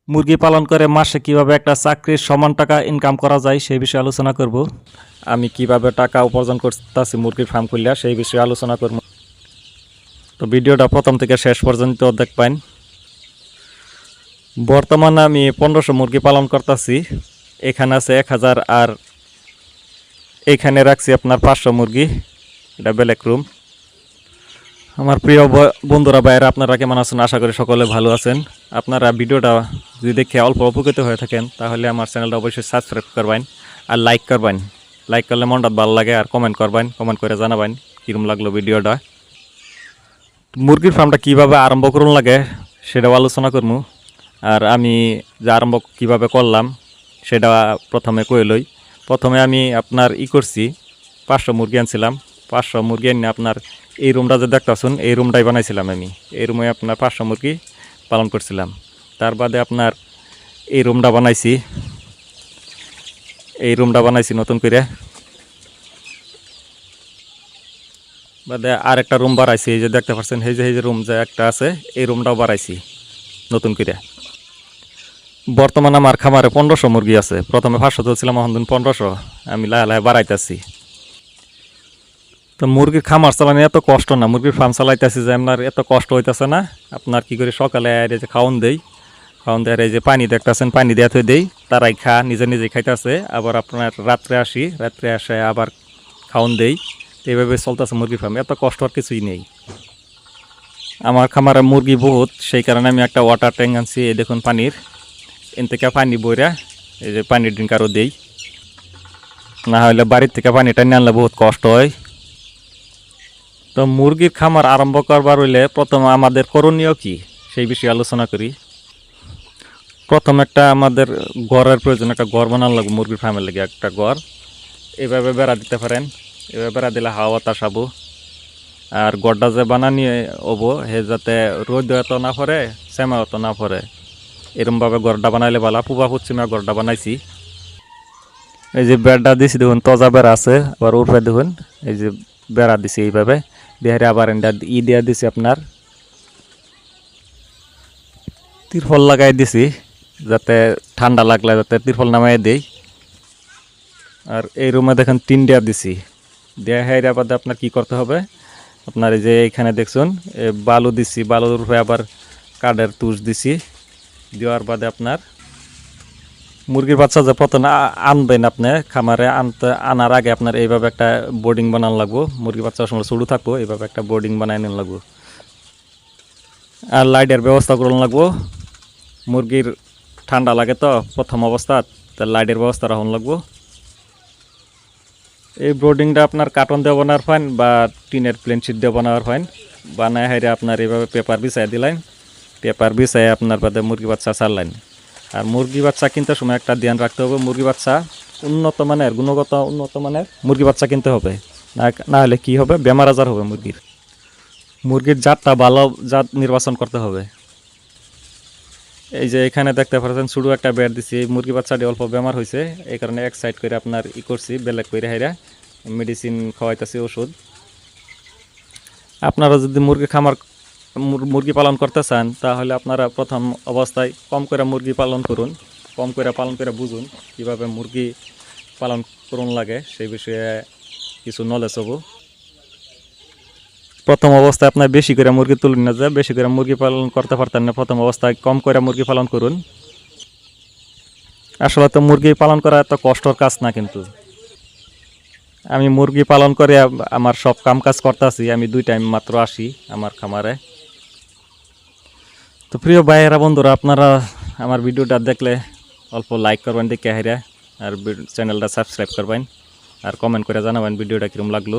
মুরগি পালন করে মাসে কিভাবে একটা চাকরির সমান টাকা ইনকাম করা যায় সেই বিষয়ে আলোচনা করব। আমি কিভাবে টাকা উপার্জন করতেছি মুরগির ফার্ম করলে সেই বিষয়ে আলোচনা করব। তো ভিডিওটা প্রথম থেকে শেষ পর্যন্ত দেখবেন। বর্তমানে আমি 1500 মুরগি পালন করতেছি। এখানে আছে 1000 আর এখানে রাখছি আপনার 500 মুরগি। এটা ব্ল্যাক রুম। আমার প্রিয় বন্ধুরা ভাইয়েরা, আপনারা কেমন আছেন? আশা করি সকলে ভালো আছেন। আপনারা ভিডিওটা যদি দেখে অল্প উপকৃত হয়ে থাকেন তাহলে আমার চ্যানেলটা অবশ্যই সাবস্ক্রাইব করবেন আর লাইক করবেন। লাইক করলে মনটা ভালো লাগে, আর কমেন্ট করবেন, কমেন্ট করে জানাবেন কীরকম লাগলো ভিডিওটা। মুরগির ফার্মটা কীভাবে আরম্ভ করুন লাগে সেটাও আলোচনা করবো। আর আমি যে আরম্ভ কীভাবে করলাম সেটা প্রথমে কইলই। প্রথমে আমি আপনার করছি 500 মুরগি আনছিলাম। 500 মুরগি এনে আপনার এই রুমটা যে দেখতেছুন এই রুমটাই বানাইছিলাম আমি। এই রুমে আপনার 500 মুরগি পালন করছিলাম। তার বাদে আপনার এই রুমটা বানাইছি নতুন করে। বাদে আর একটা রুম বাড়াইছি, এই যে দেখতে পাচ্ছেন এই যে রুম যে একটা আছে এই রুমটাও বাড়াইছি নতুন করে। বর্তমানে আমার খামারে 1500 মুরগি আছে। প্রথমে 500 তুলছিলাম, এখন 1500 আমি লাহে লাহে বাড়াইতেছি। তো মুরগির খামার চালানো এত কষ্ট না, মুরগির ফার্ম চালাইতেছি যে আপনার এত কষ্ট হইতেছে না। আপনার কি করে সকালে এই যে খাওয়ান দেই, এই যে পানি দেখতেছেন পানি দেওয়া দেই, তারাই নিজে নিজে খাইতেছে। আবার আপনার রাত্রে আসে আবার খাওয়ান দেই। এইভাবে চলতেছে মুরগির ফার্ম। এত কষ্ট আর কিছুই নেই। আমার খামারে মুরগি বহুত, সেই কারণে আমি একটা ওয়াটার ট্যাঙ্ক আনছি। এই দেখুন পানির এন থেকে পানি বইরা এই যে পানির ড্রিঙ্ক আরও দেই। না হলে বাড়ির থেকে পানিটা নিয়ে আনলে বহুত কষ্ট হয়। তো মুরগির খামার আরম্ভ করবার হইলে প্রথমে আমাদের করণীয় কি সেই বিষয়ে আলোচনা করি। প্রথম একটা আমাদের ঘরের প্রয়োজন, একটা ঘর বানানো লাগবে মুরগির ফার্মের লেগে। একটা ঘর এভাবে বেড়া দিতে পারেন। এভাবে বেড়া দিলে হাওয়া বাতাস আবো। আর ঘরটা যে বানানি হবো হে যাতে রোদ এত না পড়ে, শ্যামা অত না পড়ে, এরমভাবে ঘরটা বানাইলে ভালো। পূবা পশ্চিমে ঘরটা বানাইছি। এই যে বেড়া দিছি দেখুন, তজা বেড়া আছে। আবার উপরে দেখুন এই যে বেড়া দিছি এইভাবে বিহারে। আবার দেওয়া দিছি আপনার তিরফল লাগাই দিছি যাতে ঠান্ডা লাগলে যাতে তিরফল নামাই দেই। আর এই রুমে দেখেন টিন দেওয়া দিছি। দেওয়া হেরে বাদে আপনার কি করতে হবে, আপনার এই যে এখানে দেখছেন বালু দিছি, বালুর উপরে আবার কাঠের তুষ দিছি। দেওয়ার বাদে আপনার মুরগির বাচ্চা যে প্রথমে আনবেন আপনি খামারে, আনার আগে আপনার এইভাবে একটা বোর্ডিং বানানো লাগবো। মুরগির বাচ্চার সময় ছোটো থাকবো, এইভাবে একটা বোর্ডিং বানাই নেন লাগবো। আর লাইটের ব্যবস্থা করুন লাগবো। মুরগির ঠান্ডা লাগে তো প্রথম অবস্থা, তার লাইটের ব্যবস্থা রাখুন লাগবো। এই বোর্ডিংটা আপনার কার্টন দিয়ে বানার ফাইন বা টিনের প্লেন শিট দিয়ে বানাবার ফাইন। বানায় হাইরে আপনার এইভাবে পেপার বিছাই দিলেন। পেপার বিছাই আপনার বাদে মুরগি বাচ্চা ছাড়লেন। আর মুরগি বাচ্চা কিনতে সময় একটা ধ্যান রাখতে হবে, মুরগি বাচ্চা গুণগত উন্নত মানের মুরগি বাচ্চা কিনতে হবে। না হলে কি হবে, বেমার আজার হবে মুরগির জাতটা ভালো জাত নির্বাচন করতে হবে। এই যে এখানে দেখতে পাচ্ছেন শুধু একটা বেড দিছি। মুরগি বাচ্চাটি অল্প বেমার হয়েছে, এই কারণে এক সাইড করে আপনার করছি, বেলেগ করে হাইরা মেডিসিন খাওয়াইতেছি, ওষুধ। আপনারা যদি মুরগি পালন করতে চান তাহলে আপনারা প্রথম অবস্থায় কম করে মুরগি পালন করুন। কম করে পালন করে বুঝুন কীভাবে মুরগি পালন করুন লাগে, সেই বিষয়ে কিছু নলেজ হবো। প্রথম অবস্থায় আপনার বেশি করে মুরগি তুলুন না, যে বেশি করে মুরগি পালন করতে পারতেন না। প্রথম অবস্থায় কম করে মুরগি পালন করুন। আসলে তো মুরগি পালন করা এত কষ্টর কাজ না, কিন্তু আমি মুরগি পালন করে আমার সব কাম কাজ করতেছি। আমি 2 টাইম মাত্র আসি আমার খামারে। তো প্রিয় ভাইয়েরা বন্ধুরা, আপনারা আমার ভিডিওটা দেখলে অল্প লাইক করবেন দেখে হাইরা, আর চ্যানেলটা সাবস্ক্রাইব করবেন, আর কমেন্ট করে জানাবেন ভিডিওটা কীরকম লাগলো।